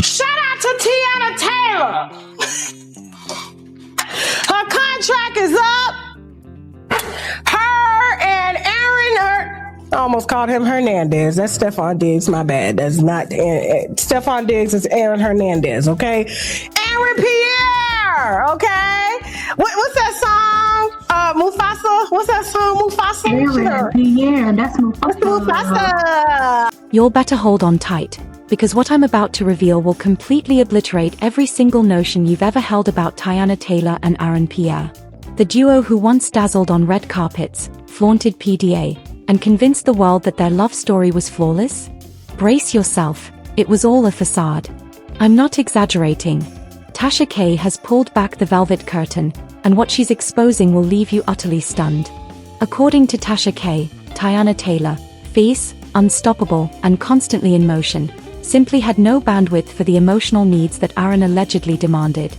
Shout out to Teyana Taylor. Her contract is up. Her and Aaron, I almost called him Hernandez. That's Stephon Diggs, my bad. That's not, Stephon Diggs is Aaron Hernandez, okay? Aaron Pierre, okay? What's that song? Mufasa? What's that song, Mufasa? Yeah, that's Mufasa. You'll better hold on tight, because what I'm about to reveal will completely obliterate every single notion you've ever held about Teyana Taylor and Aaron Pierre. The duo who once dazzled on red carpets, flaunted PDA, and convinced the world that their love story was flawless? Brace yourself, it was all a facade. I'm not exaggerating. Tasha K has pulled back the velvet curtain, and what she's exposing will leave you utterly stunned. According to Tasha K, Teyana Taylor, fierce, unstoppable, and constantly in motion, simply had no bandwidth for the emotional needs that Aaron allegedly demanded.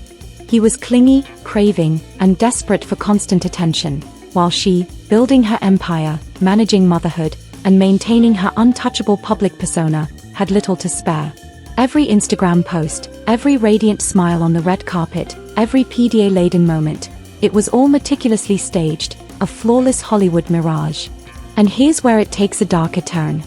He was clingy, craving, and desperate for constant attention, while she, building her empire, managing motherhood, and maintaining her untouchable public persona, had little to spare. Every Instagram post, every radiant smile on the red carpet, every PDA-laden moment, it was all meticulously staged, a flawless Hollywood mirage. And here's where it takes a darker turn.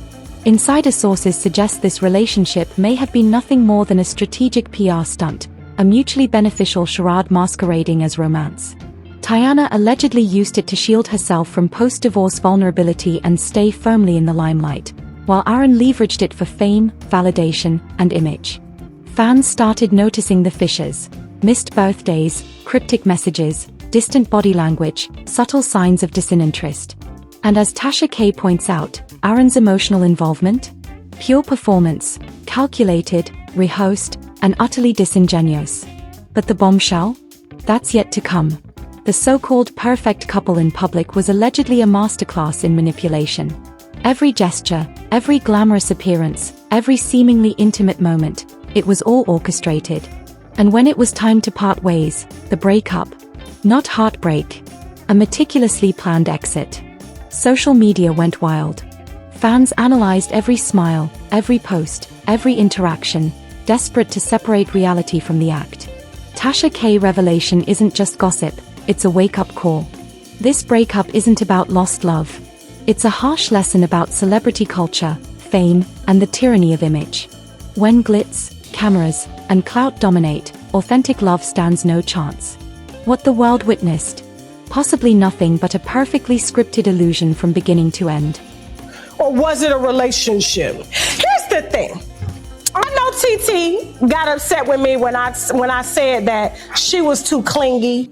Insider sources suggest this relationship may have been nothing more than a strategic PR stunt, a mutually beneficial charade masquerading as romance. Teyana allegedly used it to shield herself from post-divorce vulnerability and stay firmly in the limelight, while Aaron leveraged it for fame, validation, and image. Fans started noticing the fissures: missed birthdays, cryptic messages, distant body language, subtle signs of disinterest. And as Tasha K points out, Aaron's emotional involvement? Pure performance, calculated, rehearsed, and utterly disingenuous. But the bombshell? That's yet to come. The so-called perfect couple in public was allegedly a masterclass in manipulation. Every gesture, every glamorous appearance, every seemingly intimate moment, it was all orchestrated. And when it was time to part ways, the breakup, not heartbreak, a meticulously planned exit. Social media went wild. Fans analyzed every smile, every post, every interaction, desperate to separate reality from the act. Tasha K revelation isn't just gossip, it's a wake-up call. This breakup isn't about lost love. It's a harsh lesson about celebrity culture, fame, and the tyranny of image. When glitz, cameras, and clout dominate, authentic love stands no chance. What the world witnessed? Possibly nothing but a perfectly scripted illusion from beginning to end. Or was it a relationship? Here's the thing. I know TT got upset with me when I said that she was too clingy.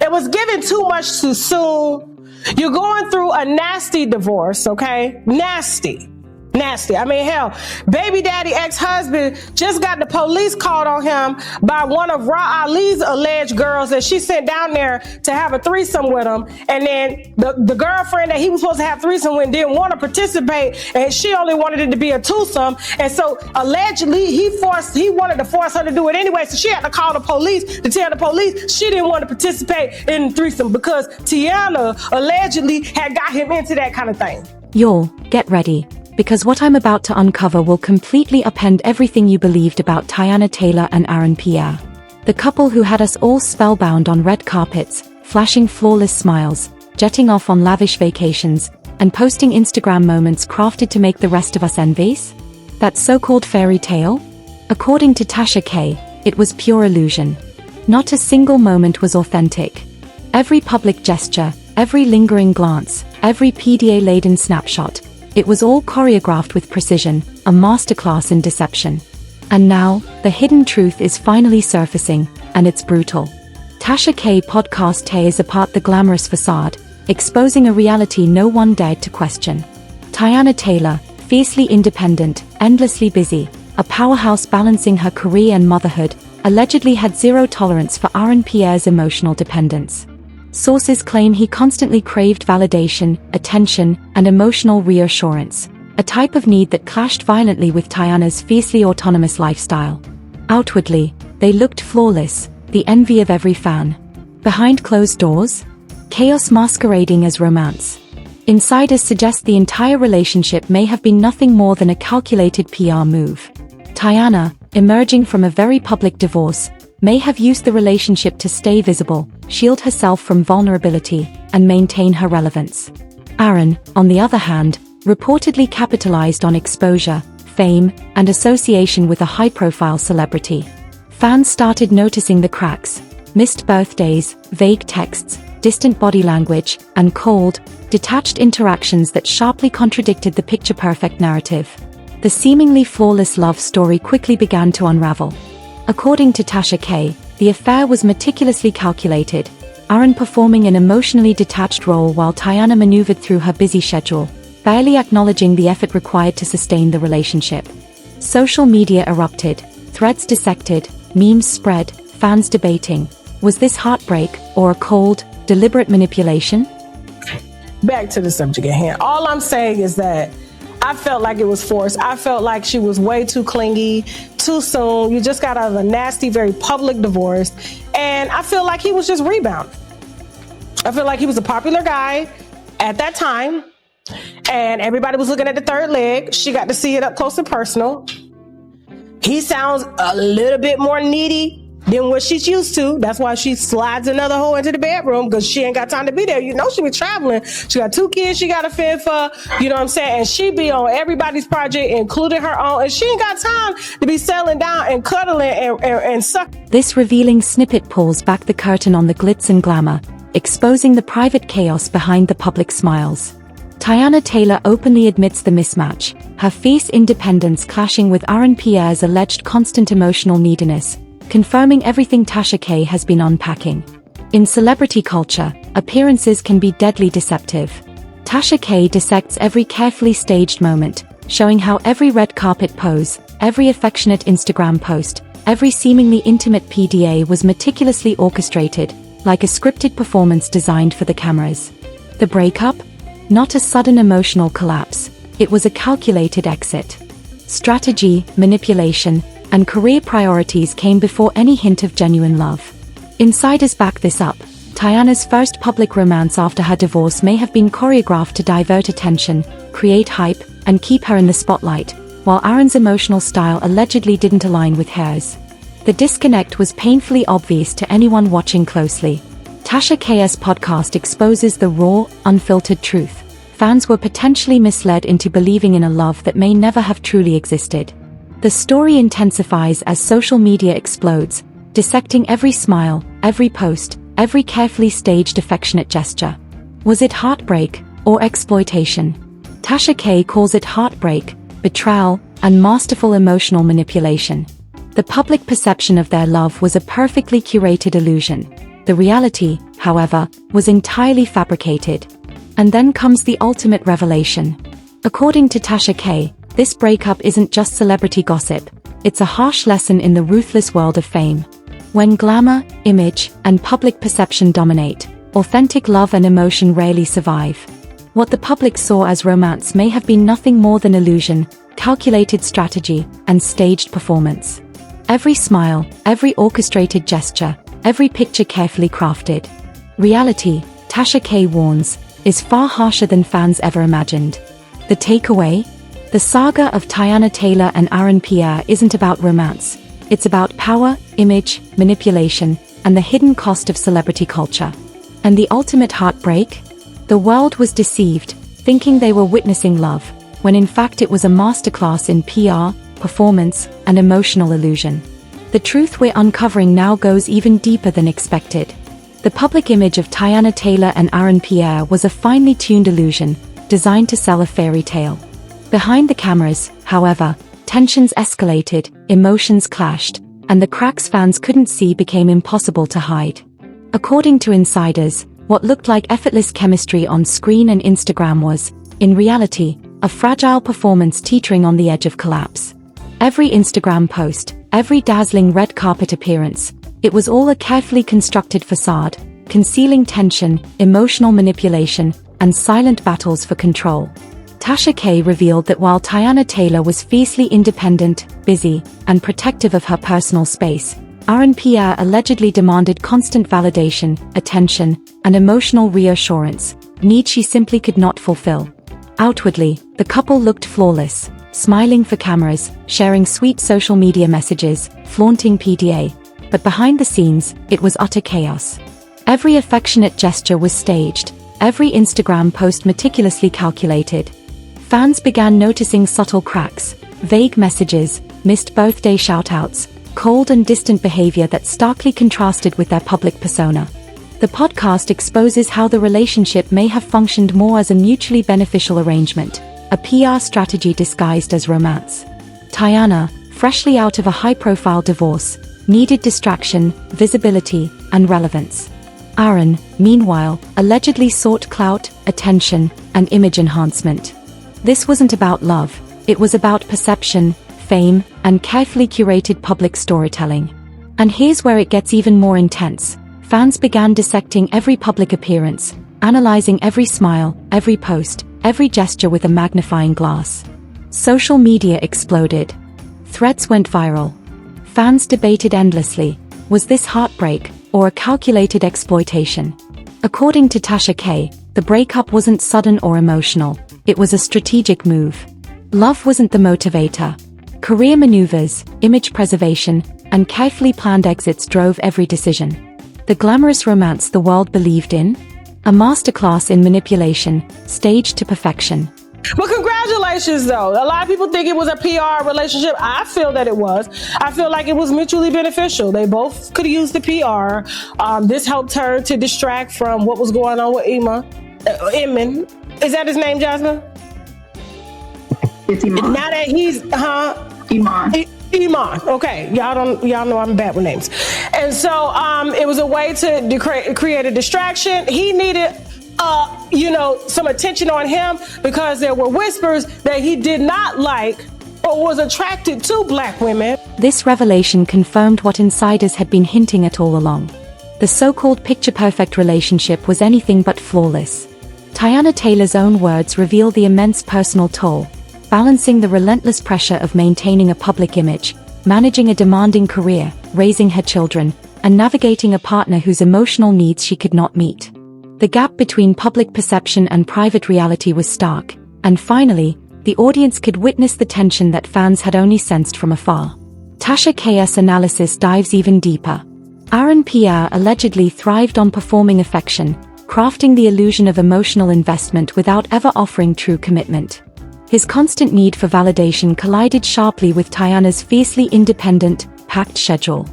It was given too much too soon. You're going through a nasty divorce, okay? Nasty. I mean, hell, baby daddy ex-husband just got the police called on him by one of Ra Ali's alleged girls that she sent down there to have a threesome with him. And then the girlfriend that he was supposed to have threesome with didn't want to participate, and she only wanted it to be a twosome. And so allegedly he wanted to force her to do it anyway. So she had to call the police to tell the police she didn't want to participate in the threesome because Teyana allegedly had got him into that kind of thing. Y'all, get ready. Because what I'm about to uncover will completely upend everything you believed about Teyana Taylor and Aaron Pierre. The couple who had us all spellbound on red carpets, flashing flawless smiles, jetting off on lavish vacations, and posting Instagram moments crafted to make the rest of us envious? That so-called fairy tale? According to Tasha K, it was pure illusion. Not a single moment was authentic. Every public gesture, every lingering glance, every PDA-laden snapshot, it was all choreographed with precision, a masterclass in deception. And now, the hidden truth is finally surfacing, and it's brutal. Tasha K podcast tears apart the glamorous facade, exposing a reality no one dared to question. Teyana Taylor, fiercely independent, endlessly busy, a powerhouse balancing her career and motherhood, allegedly had zero tolerance for Aaron Pierre's emotional dependence. Sources claim he constantly craved validation, attention, and emotional reassurance, a type of need that clashed violently with Teyana's fiercely autonomous lifestyle. Outwardly, they looked flawless, the envy of every fan. Behind closed doors? Chaos masquerading as romance. Insiders suggest the entire relationship may have been nothing more than a calculated PR move. Teyana, emerging from a very public divorce, may have used the relationship to stay visible, shield herself from vulnerability, and maintain her relevance. Aaron, on the other hand, reportedly capitalized on exposure, fame, and association with a high-profile celebrity. Fans started noticing the cracks: missed birthdays, vague texts, distant body language, and cold, detached interactions that sharply contradicted the picture-perfect narrative. The seemingly flawless love story quickly began to unravel. According to Tasha K, the affair was meticulously calculated, Aaron performing an emotionally detached role while Teyana maneuvered through her busy schedule, barely acknowledging the effort required to sustain the relationship. Social media erupted, threads dissected, memes spread, fans debating. Was this heartbreak, or a cold, deliberate manipulation? Back to the subject at hand. All I'm saying is that I felt like it was forced. I felt like she was way too clingy, too soon. You just got out of a nasty, very public divorce. And I feel like he was just rebounding. I feel like he was a popular guy at that time. And everybody was looking at the third leg. She got to see it up close and personal. He sounds a little bit more needy than what she's used to. That's why she slides another hoe into the bedroom, because she ain't got time to be there. You know, she be traveling. She got 2 kids she got to fend for. You know what I'm saying? And she be on everybody's project, including her own. And she ain't got time to be settling down and cuddling and sucking. This revealing snippet pulls back the curtain on the glitz and glamour, exposing the private chaos behind the public smiles. Teyana Taylor openly admits the mismatch, her fierce independence clashing with Aaron Pierre's alleged constant emotional neediness, confirming everything Tasha K has been unpacking. In celebrity culture, appearances can be deadly deceptive. Tasha K dissects every carefully staged moment, showing how every red carpet pose, every affectionate Instagram post, every seemingly intimate PDA was meticulously orchestrated, like a scripted performance designed for the cameras. The breakup? Not a sudden emotional collapse, it was a calculated exit. Strategy, manipulation, and career priorities came before any hint of genuine love. Insiders back this up. Teyana's first public romance after her divorce may have been choreographed to divert attention, create hype, and keep her in the spotlight, while Aaron's emotional style allegedly didn't align with hers. The disconnect was painfully obvious to anyone watching closely. Tasha K's podcast exposes the raw, unfiltered truth. Fans were potentially misled into believing in a love that may never have truly existed. The story intensifies as social media explodes, dissecting every smile, every post, every carefully staged affectionate gesture. Was it heartbreak or exploitation? Tasha K calls it heartbreak, betrayal, and masterful emotional manipulation. The public perception of their love was a perfectly curated illusion. The reality, however, was entirely fabricated. And then comes the ultimate revelation. According to Tasha K, this breakup isn't just celebrity gossip, it's a harsh lesson in the ruthless world of fame. When glamour, image, and public perception dominate, authentic love and emotion rarely survive. What the public saw as romance may have been nothing more than illusion, calculated strategy, and staged performance. Every smile, every orchestrated gesture, every picture carefully crafted. Reality, Tasha K warns, is far harsher than fans ever imagined. The takeaway? The saga of Teyana Taylor and Aaron Pierre isn't about romance. It's about power, image, manipulation, and the hidden cost of celebrity culture. And the ultimate heartbreak? The world was deceived, thinking they were witnessing love, when in fact it was a masterclass in PR, performance, and emotional illusion. The truth we're uncovering now goes even deeper than expected. The public image of Teyana Taylor and Aaron Pierre was a finely tuned illusion, designed to sell a fairy tale. Behind the cameras, however, tensions escalated, emotions clashed, and the cracks fans couldn't see became impossible to hide. According to insiders, what looked like effortless chemistry on screen and Instagram was, in reality, a fragile performance teetering on the edge of collapse. Every Instagram post, every dazzling red carpet appearance, it was all a carefully constructed facade, concealing tension, emotional manipulation, and silent battles for control. Tasha K revealed that while Teyana Taylor was fiercely independent, busy, and protective of her personal space, Aaron Pierre allegedly demanded constant validation, attention, and emotional reassurance, needs she simply could not fulfill. Outwardly, the couple looked flawless. smiling for cameras, sharing sweet social media messages, flaunting PDA. But behind the scenes, it was utter chaos. Every affectionate gesture was staged, every Instagram post meticulously calculated. Fans began noticing subtle cracks, vague messages, missed birthday shoutouts, cold and distant behavior that starkly contrasted with their public persona. The podcast exposes how the relationship may have functioned more as a mutually beneficial arrangement, a PR strategy disguised as romance. Teyana, freshly out of a high-profile divorce, needed distraction, visibility, and relevance. Aaron, meanwhile, allegedly sought clout, attention, and image enhancement. This wasn't about love, it was about perception, fame, and carefully curated public storytelling. And here's where it gets even more intense. Fans began dissecting every public appearance, analyzing every smile, every post, every gesture with a magnifying glass. Social media exploded. Threads went viral. Fans debated endlessly. Was this heartbreak, or a calculated exploitation? According to Tasha K, the breakup wasn't sudden or emotional, it was a strategic move. Love wasn't the motivator. Career maneuvers, image preservation, and carefully planned exits drove every decision. The glamorous romance the world believed in? A masterclass in manipulation, staged to perfection. But congratulations, though. A lot of people think it was a PR relationship. I feel that it was. I feel like it was mutually beneficial. They both could use the PR. This helped her to distract from what was going on with Emin. Is that his name, Jasmine? It's Iman. Now that he's, Iman. Iman. Okay, y'all know I'm bad with names. And so it was a way to create a distraction. He needed some attention on him because there were whispers that he did not like or was attracted to black women. This revelation confirmed what insiders had been hinting at all along. The so-called picture-perfect relationship was anything but flawless. Teyana Taylor's own words reveal the immense personal toll, balancing the relentless pressure of maintaining a public image, managing a demanding career, raising her children, and navigating a partner whose emotional needs she could not meet. The gap between public perception and private reality was stark, and finally, the audience could witness the tension that fans had only sensed from afar. Tasha K's analysis dives even deeper. Aaron Pierre allegedly thrived on performing affection, crafting the illusion of emotional investment without ever offering true commitment. His constant need for validation collided sharply with Teyana's fiercely independent, packed schedule.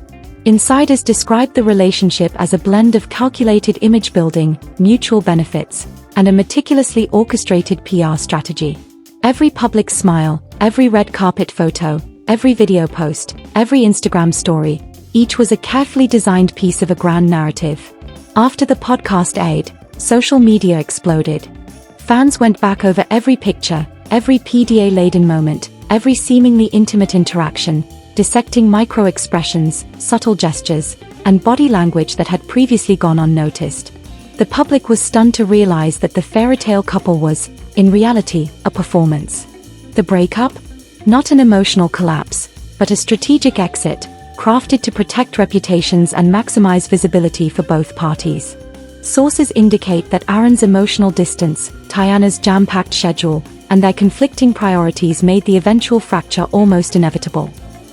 Insiders described the relationship as a blend of calculated image building, mutual benefits, and a meticulously orchestrated PR strategy. Every public smile, every red carpet photo, every video post, every Instagram story, each was a carefully designed piece of a grand narrative. After the podcast aired, social media exploded. Fans went back over every picture, every PDA-laden moment, every seemingly intimate interaction, dissecting micro-expressions, subtle gestures, and body language that had previously gone unnoticed. The public was stunned to realize that the fairy-tale couple was, in reality, a performance. The breakup? Not an emotional collapse, but a strategic exit, crafted to protect reputations and maximize visibility for both parties. Sources indicate that Aaron's emotional distance, Teyana's jam-packed schedule, and their conflicting priorities made the eventual fracture almost inevitable.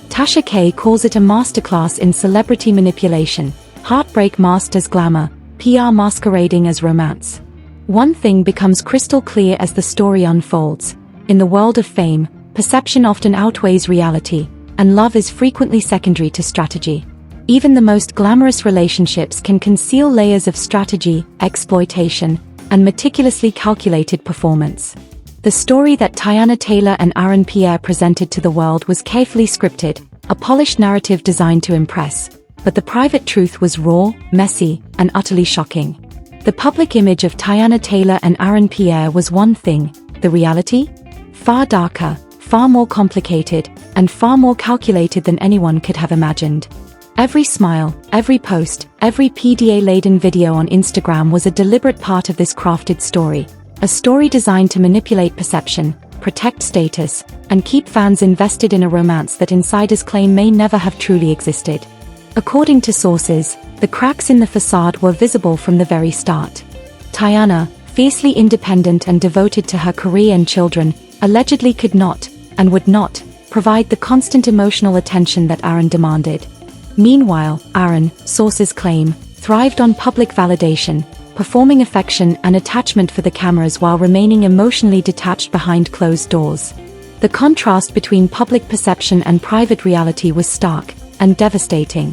Tasha K calls it a masterclass in celebrity manipulation, heartbreak masked as glamour, PR masquerading as romance. One thing becomes crystal clear as the story unfolds. In the world of fame, perception often outweighs reality, and love is frequently secondary to strategy. Even the most glamorous relationships can conceal layers of strategy, exploitation, and meticulously calculated performance. The story that Teyana Taylor and Aaron Pierre presented to the world was carefully scripted, a polished narrative designed to impress, but the private truth was raw, messy, and utterly shocking. The public image of Teyana Taylor and Aaron Pierre was one thing, the reality? Far darker, far more complicated, and far more calculated than anyone could have imagined. Every smile, every post, every PDA-laden video on Instagram was a deliberate part of this crafted story. A story designed to manipulate perception, protect status, and keep fans invested in a romance that insiders claim may never have truly existed. According to sources, the cracks in the facade were visible from the very start. Teyana, fiercely independent and devoted to her career and children, allegedly could not, and would not, provide the constant emotional attention that Aaron demanded. Meanwhile, Aaron, sources claim, thrived on public validation, performing affection and attachment for the cameras while remaining emotionally detached behind closed doors. The contrast between public perception and private reality was stark and devastating.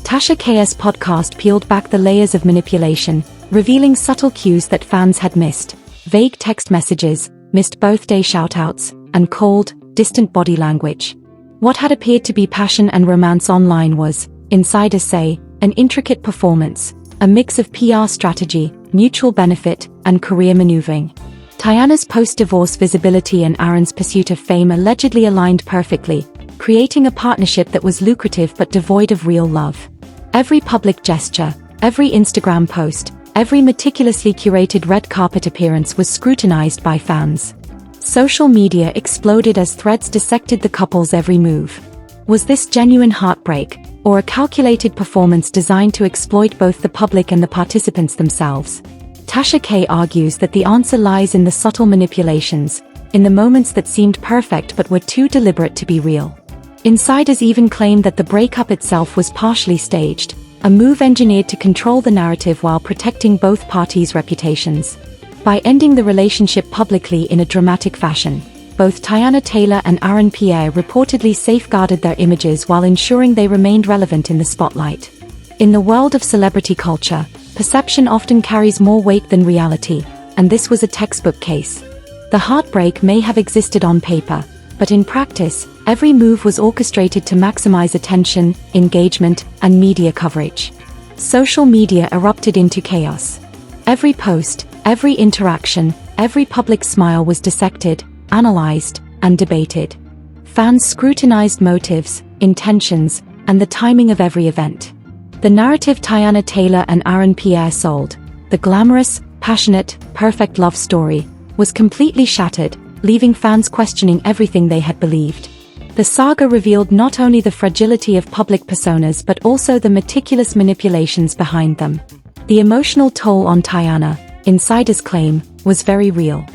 Tasha K's podcast peeled back the layers of manipulation, revealing subtle cues that fans had missed: vague text messages, missed birthday shoutouts, and cold, distant body language. What had appeared to be passion and romance online was, insiders say, an intricate performance, a mix of PR strategy, mutual benefit, and career maneuvering. Teyana's post-divorce visibility and Aaron's pursuit of fame allegedly aligned perfectly, creating a partnership that was lucrative but devoid of real love. Every public gesture, every Instagram post, every meticulously curated red carpet appearance was scrutinized by fans. Social media exploded as threads dissected the couple's every move. Was this genuine heartbreak, or a calculated performance designed to exploit both the public and the participants themselves? Tasha K argues that the answer lies in the subtle manipulations, in the moments that seemed perfect but were too deliberate to be real. Insiders even claim that the breakup itself was partially staged, a move engineered to control the narrative while protecting both parties' reputations. By ending the relationship publicly in a dramatic fashion, both Teyana Taylor and Aaron Pierre reportedly safeguarded their images while ensuring they remained relevant in the spotlight. In the world of celebrity culture, perception often carries more weight than reality, and this was a textbook case. The heartbreak may have existed on paper, but in practice, every move was orchestrated to maximize attention, engagement, and media coverage. Social media erupted into chaos. Every post, every interaction, every public smile was dissected, analyzed, and debated. Fans scrutinized motives, intentions, and the timing of every event. The narrative Teyana Taylor and Aaron Pierre sold, the glamorous, passionate, perfect love story, was completely shattered, leaving fans questioning everything they had believed. The saga revealed not only the fragility of public personas but also the meticulous manipulations behind them. The emotional toll on Teyana, insiders claim, was very real.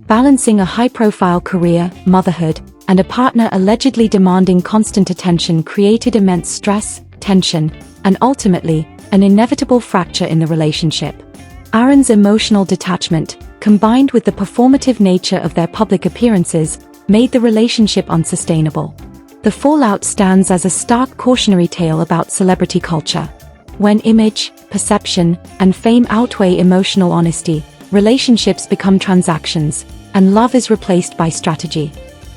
Balancing a high-profile career, motherhood, and a partner allegedly demanding constant attention created immense stress, tension, and ultimately, an inevitable fracture in the relationship. Aaron's emotional detachment, combined with the performative nature of their public appearances, made the relationship unsustainable. The fallout stands as a stark cautionary tale about celebrity culture. When image, perception, and fame outweigh emotional honesty, relationships become transactions, and love is replaced by strategy.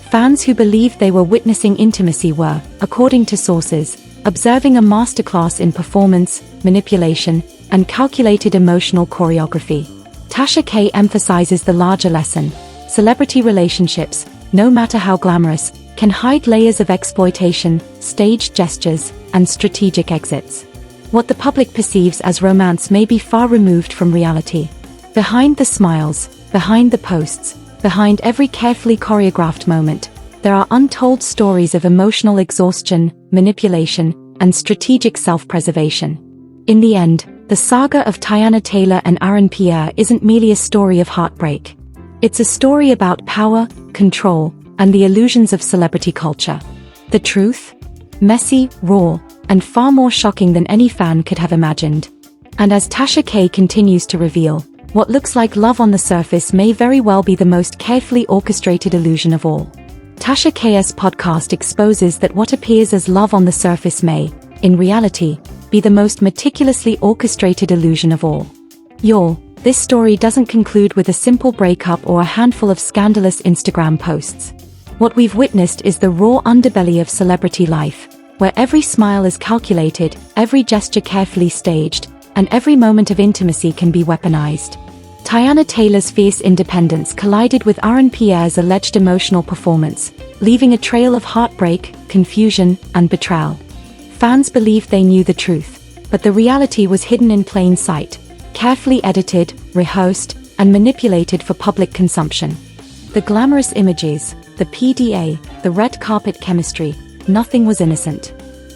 Fans who believed they were witnessing intimacy were, according to sources, observing a masterclass in performance, manipulation, and calculated emotional choreography. Tasha K emphasizes the larger lesson: celebrity relationships, no matter how glamorous, can hide layers of exploitation, staged gestures, and strategic exits. What the public perceives as romance may be far removed from reality. Behind the smiles, behind the posts, behind every carefully choreographed moment, there are untold stories of emotional exhaustion, manipulation, and strategic self-preservation. In the end, the saga of Teyana Taylor and Aaron Pierre isn't merely a story of heartbreak. It's a story about power, control, and the illusions of celebrity culture. The truth? Messy, raw, and far more shocking than any fan could have imagined. And as Tasha K continues to reveal, what looks like love on the surface may very well be the most carefully orchestrated illusion of all. Tasha K's podcast exposes that what appears as love on the surface may, in reality, be the most meticulously orchestrated illusion of all. Y'all, this story doesn't conclude with a simple breakup or a handful of scandalous Instagram posts. What we've witnessed is the raw underbelly of celebrity life, where every smile is calculated, every gesture carefully staged, and every moment of intimacy can be weaponized. Teyana Taylor's fierce independence collided with Aaron Pierre's alleged emotional performance, leaving a trail of heartbreak, confusion, and betrayal. Fans believed they knew the truth, but the reality was hidden in plain sight, carefully edited, rehearsed, and manipulated for public consumption. The glamorous images, the PDA, the red carpet chemistry, nothing was innocent.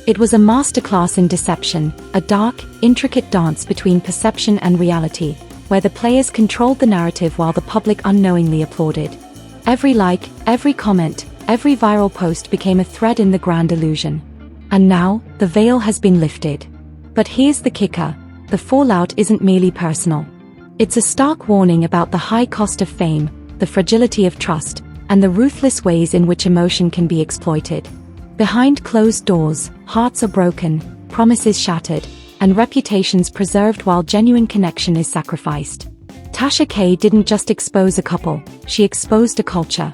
It was a masterclass in deception, a dark, intricate dance between perception and reality, where the players controlled the narrative while the public unknowingly applauded. Every like, every comment, every viral post became a thread in the grand illusion. And now, the veil has been lifted. But here's the kicker: the fallout isn't merely personal. It's a stark warning about the high cost of fame, the fragility of trust, and the ruthless ways in which emotion can be exploited. Behind closed doors, hearts are broken, promises shattered, and reputations preserved while genuine connection is sacrificed. Tasha K didn't just expose a couple, she exposed a culture.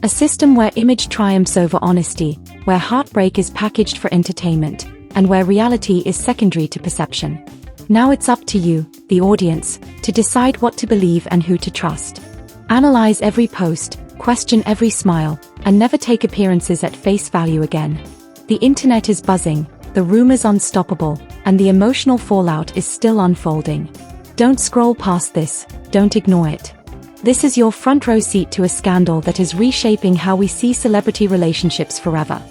A system where image triumphs over honesty, where heartbreak is packaged for entertainment, and where reality is secondary to perception. Now it's up to you, the audience, to decide what to believe and who to trust. Analyze every post, question every smile, and never take appearances at face value again. The internet is buzzing, the rumors unstoppable, and the emotional fallout is still unfolding. Don't scroll past this, don't ignore it. This is your front row seat to a scandal that is reshaping how we see celebrity relationships forever.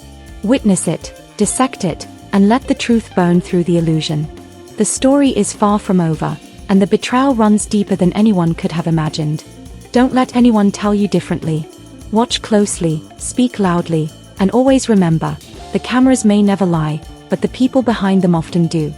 Witness it, dissect it, and let the truth burn through the illusion. The story is far from over, and the betrayal runs deeper than anyone could have imagined. Don't let anyone tell you differently. Watch closely, speak loudly, and always remember, the cameras may never lie, but the people behind them often do.